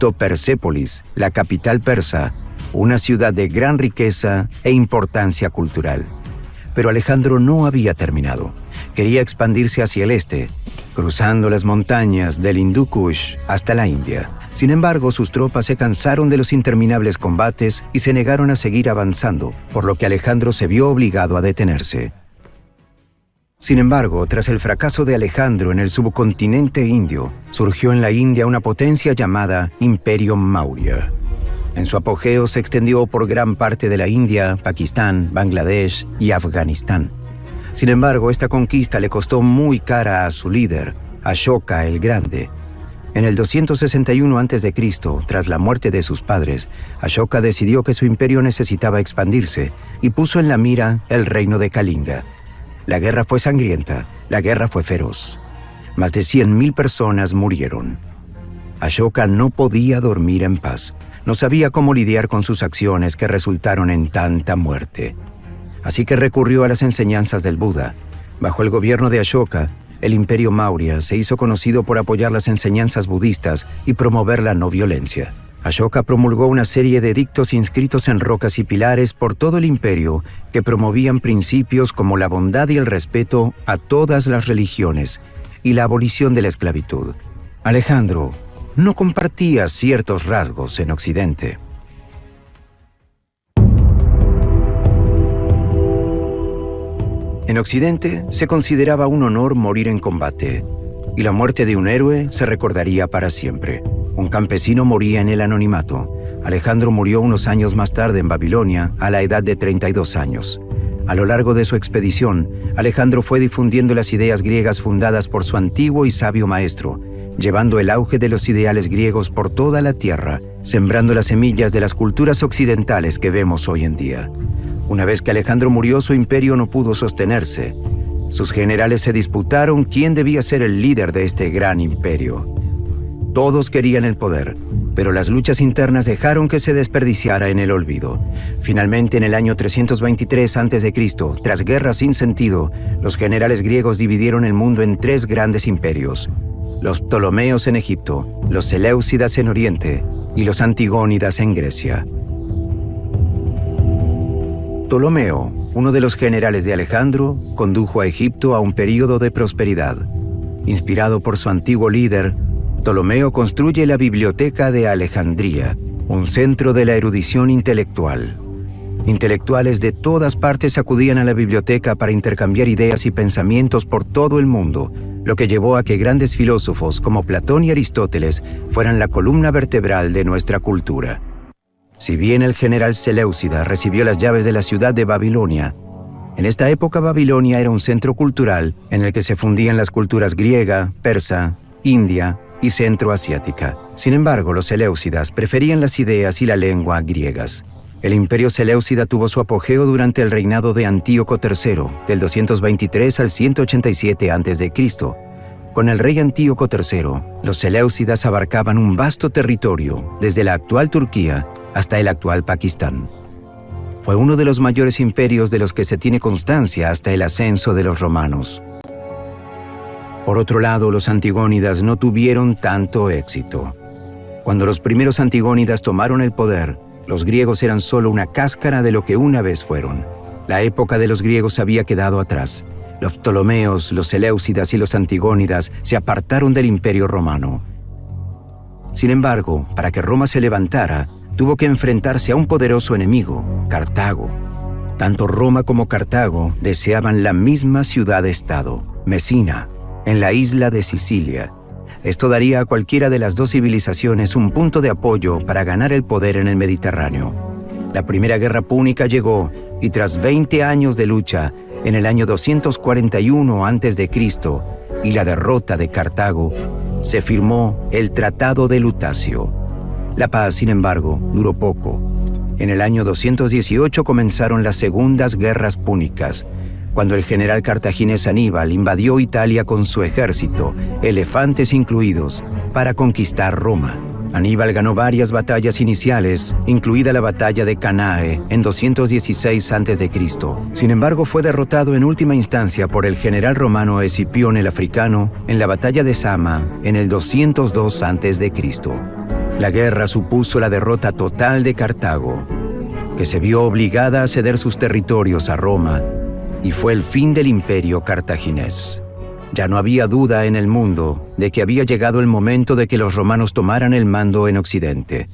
dictó Persépolis, la capital persa, una ciudad de gran riqueza e importancia cultural. Pero Alejandro no había terminado. Quería expandirse hacia el este, cruzando las montañas del Hindú Kush hasta la India. Sin embargo, sus tropas se cansaron de los interminables combates y se negaron a seguir avanzando, por lo que Alejandro se vio obligado a detenerse. Sin embargo, tras el fracaso de Alejandro en el subcontinente indio, surgió en la India una potencia llamada Imperio Maurya. En su apogeo se extendió por gran parte de la India, Pakistán, Bangladesh y Afganistán. Sin embargo, esta conquista le costó muy cara a su líder, Ashoka el Grande. En el 261 a.C., tras la muerte de sus padres, Ashoka decidió que su imperio necesitaba expandirse y puso en la mira el reino de Kalinga. La guerra fue sangrienta, la guerra fue feroz. Más de 100.000 personas murieron. Ashoka no podía dormir en paz. No sabía cómo lidiar con sus acciones que resultaron en tanta muerte. Así que recurrió a las enseñanzas del Buda. Bajo el gobierno de Ashoka, el Imperio Maurya se hizo conocido por apoyar las enseñanzas budistas y promover la no violencia. Ashoka promulgó una serie de edictos inscritos en rocas y pilares por todo el imperio que promovían principios como la bondad y el respeto a todas las religiones y la abolición de la esclavitud. Alejandro no compartía ciertos rasgos en Occidente. En Occidente se consideraba un honor morir en combate, y la muerte de un héroe se recordaría para siempre. Un campesino moría en el anonimato. Alejandro murió unos años más tarde en Babilonia, a la edad de 32 años. A lo largo de su expedición, Alejandro fue difundiendo las ideas griegas fundadas por su antiguo y sabio maestro, llevando el auge de los ideales griegos por toda la tierra, sembrando las semillas de las culturas occidentales que vemos hoy en día. Una vez que Alejandro murió, su imperio no pudo sostenerse. Sus generales se disputaron quién debía ser el líder de este gran imperio. Todos querían el poder, pero las luchas internas dejaron que se desperdiciara en el olvido. Finalmente, en el año 323 a.C., tras guerras sin sentido, los generales griegos dividieron el mundo en 3 grandes imperios: los Ptolomeos en Egipto, los Seleucidas en Oriente y los Antigónidas en Grecia. Ptolomeo, uno de los generales de Alejandro, condujo a Egipto a un período de prosperidad. Inspirado por su antiguo líder, Ptolomeo construye la Biblioteca de Alejandría, un centro de la erudición intelectual. Intelectuales de todas partes acudían a la biblioteca para intercambiar ideas y pensamientos por todo el mundo, lo que llevó a que grandes filósofos como Platón y Aristóteles fueran la columna vertebral de nuestra cultura. Si bien el general Seleucida recibió las llaves de la ciudad de Babilonia, en esta época Babilonia era un centro cultural en el que se fundían las culturas griega, persa, india y centroasiática. Sin embargo, los seleucidas preferían las ideas y la lengua griegas. El imperio seleucida tuvo su apogeo durante el reinado de Antíoco III, del 223 al 187 a.C. Con el rey Antíoco III, los seleucidas abarcaban un vasto territorio, desde la actual Turquía hasta el actual Pakistán. Fue uno de los mayores imperios de los que se tiene constancia hasta el ascenso de los romanos. Por otro lado, los antigónidas no tuvieron tanto éxito. Cuando los primeros antigónidas tomaron el poder, los griegos eran solo una cáscara de lo que una vez fueron. La época de los griegos había quedado atrás. Los Ptolomeos, los Seleucidas y los antigónidas se apartaron del imperio romano. Sin embargo, para que Roma se levantara, tuvo que enfrentarse a un poderoso enemigo, Cartago. Tanto Roma como Cartago deseaban la misma ciudad-estado, Mesina, en la isla de Sicilia. Esto daría a cualquiera de las dos civilizaciones un punto de apoyo para ganar el poder en el Mediterráneo. La Primera Guerra Púnica llegó y tras 20 años de lucha, en el año 241 a.C. y la derrota de Cartago, se firmó el Tratado de Lutacio. La paz, sin embargo, duró poco. En el año 218 comenzaron las Segundas Guerras Púnicas, cuando el general cartaginés Aníbal invadió Italia con su ejército, elefantes incluidos, para conquistar Roma. Aníbal ganó varias batallas iniciales, incluida la batalla de Cannae en 216 a.C. Sin embargo, fue derrotado en última instancia por el general romano Escipión el Africano en la batalla de Zama en el 202 a.C. La guerra supuso la derrota total de Cartago, que se vio obligada a ceder sus territorios a Roma, y fue el fin del imperio cartaginés. Ya no había duda en el mundo de que había llegado el momento de que los romanos tomaran el mando en Occidente.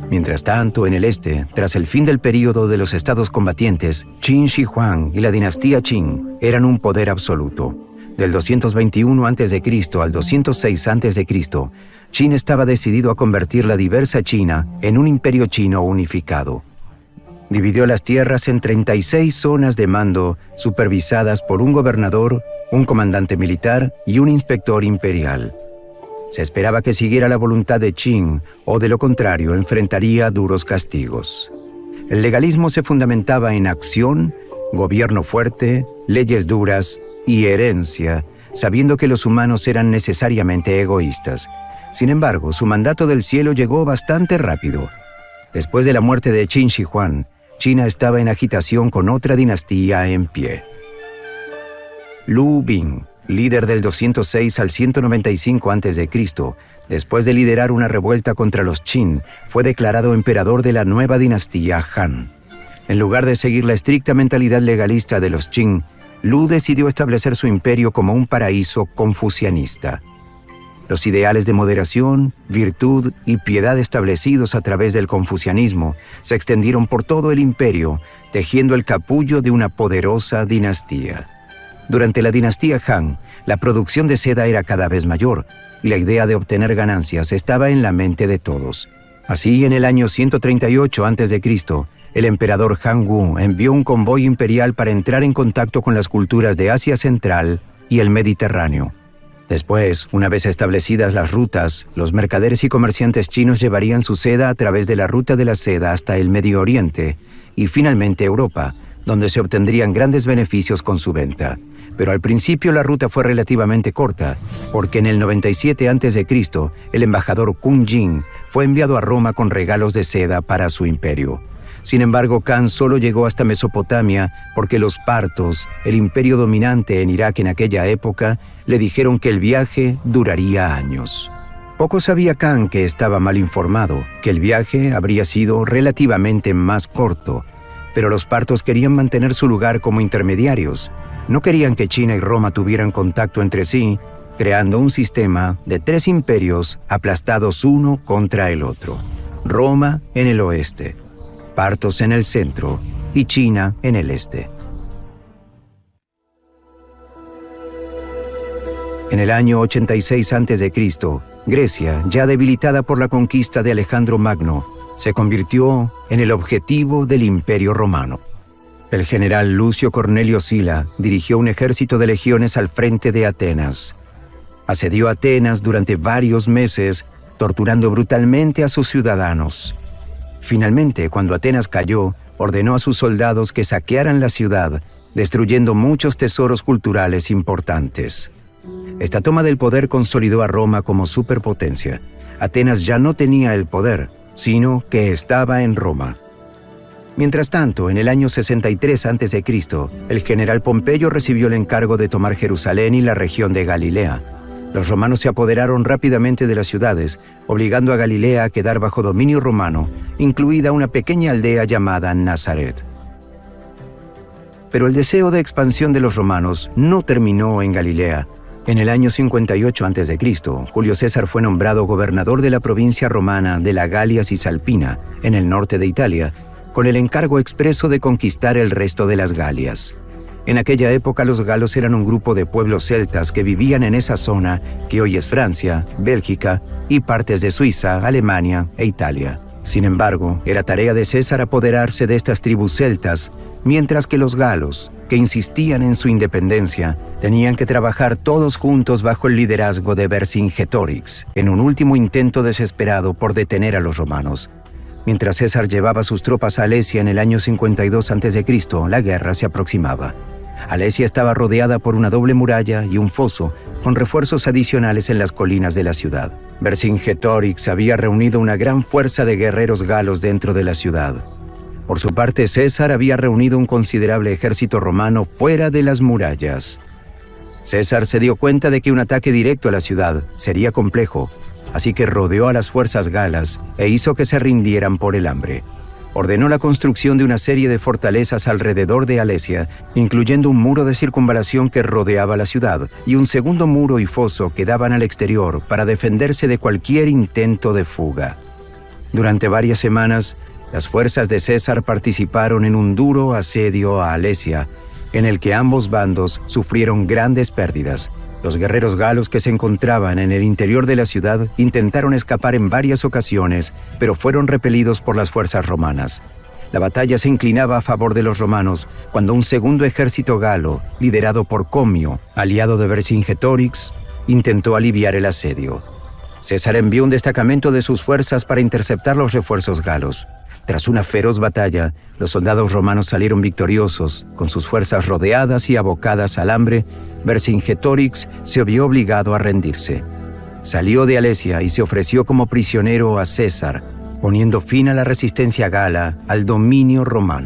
Mientras tanto, en el este, tras el fin del período de los estados combatientes, Qin Shi Huang y la dinastía Qin eran un poder absoluto. Del 221 a.C. al 206 a.C., Qin estaba decidido a convertir la diversa China en un imperio chino unificado. Dividió las tierras en 36 zonas de mando supervisadas por un gobernador, un comandante militar y un inspector imperial. Se esperaba que siguiera la voluntad de Qin o, de lo contrario, enfrentaría duros castigos. El legalismo se fundamentaba en acción, gobierno fuerte, leyes duras y herencia, sabiendo que los humanos eran necesariamente egoístas. Sin embargo, su mandato del cielo llegó bastante rápido. Después de la muerte de Qin Shi Huang, China estaba en agitación con otra dinastía en pie. Lu Bing, líder del 206 al 195 a.C., después de liderar una revuelta contra los Qin, fue declarado emperador de la nueva dinastía Han. En lugar de seguir la estricta mentalidad legalista de los Qin, Lu decidió establecer su imperio como un paraíso confucianista. Los ideales de moderación, virtud y piedad establecidos a través del confucianismo se extendieron por todo el imperio, tejiendo el capullo de una poderosa dinastía. Durante la dinastía Han, la producción de seda era cada vez mayor y la idea de obtener ganancias estaba en la mente de todos. Así, en el año 138 a.C., el emperador Han Wu envió un convoy imperial para entrar en contacto con las culturas de Asia Central y el Mediterráneo. Después, una vez establecidas las rutas, los mercaderes y comerciantes chinos llevarían su seda a través de la ruta de la seda hasta el Medio Oriente y finalmente Europa, donde se obtendrían grandes beneficios con su venta. Pero al principio la ruta fue relativamente corta, porque en el 97 a.C., el embajador Kun Jin fue enviado a Roma con regalos de seda para su imperio. Sin embargo, Khan solo llegó hasta Mesopotamia porque los partos, el imperio dominante en Irak en aquella época, le dijeron que el viaje duraría años. Poco sabía Khan, que estaba mal informado, que el viaje habría sido relativamente más corto, pero los partos querían mantener su lugar como intermediarios. No querían que China y Roma tuvieran contacto entre sí, creando un sistema de 3 imperios aplastados uno contra el otro. Roma en el oeste, partos en el centro y China en el este. En el año 86 a.C., Grecia, ya debilitada por la conquista de Alejandro Magno, se convirtió en el objetivo del Imperio Romano. El general Lucio Cornelio Sila dirigió un ejército de legiones al frente de Atenas. Asedió Atenas durante varios meses, torturando brutalmente a sus ciudadanos. Finalmente, cuando Atenas cayó, ordenó a sus soldados que saquearan la ciudad, destruyendo muchos tesoros culturales importantes. Esta toma del poder consolidó a Roma como superpotencia. Atenas ya no tenía el poder, sino que estaba en Roma. Mientras tanto, en el año 63 a.C., el general Pompeyo recibió el encargo de tomar Jerusalén y la región de Galilea. Los romanos se apoderaron rápidamente de las ciudades, obligando a Galilea a quedar bajo dominio romano, incluida una pequeña aldea llamada Nazaret. Pero el deseo de expansión de los romanos no terminó en Galilea. En el año 58 a.C., Julio César fue nombrado gobernador de la provincia romana de la Galia Cisalpina, en el norte de Italia, con el encargo expreso de conquistar el resto de las Galias. En aquella época los galos eran un grupo de pueblos celtas que vivían en esa zona que hoy es Francia, Bélgica y partes de Suiza, Alemania e Italia. Sin embargo, era tarea de César apoderarse de estas tribus celtas, mientras que los galos, que insistían en su independencia, tenían que trabajar todos juntos bajo el liderazgo de Vercingetorix, en un último intento desesperado por detener a los romanos. Mientras César llevaba sus tropas a Alesia en el año 52 a.C., la guerra se aproximaba. Alesia estaba rodeada por una doble muralla y un foso, con refuerzos adicionales en las colinas de la ciudad. Vercingetorix había reunido una gran fuerza de guerreros galos dentro de la ciudad. Por su parte, César había reunido un considerable ejército romano fuera de las murallas. César se dio cuenta de que un ataque directo a la ciudad sería complejo, así que rodeó a las fuerzas galas e hizo que se rindieran por el hambre. Ordenó la construcción de una serie de fortalezas alrededor de Alesia, incluyendo un muro de circunvalación que rodeaba la ciudad y un segundo muro y foso que daban al exterior para defenderse de cualquier intento de fuga. Durante varias semanas, las fuerzas de César participaron en un duro asedio a Alesia, en el que ambos bandos sufrieron grandes pérdidas. Los guerreros galos que se encontraban en el interior de la ciudad intentaron escapar en varias ocasiones, pero fueron repelidos por las fuerzas romanas. La batalla se inclinaba a favor de los romanos cuando un segundo ejército galo, liderado por Comio, aliado de Vercingetorix, intentó aliviar el asedio. César envió un destacamento de sus fuerzas para interceptar los refuerzos galos. Tras una feroz batalla, los soldados romanos salieron victoriosos, con sus fuerzas rodeadas y abocadas al hambre. Vercingetorix se vio obligado a rendirse. Salió de Alesia y se ofreció como prisionero a César, poniendo fin a la resistencia gala al dominio romano.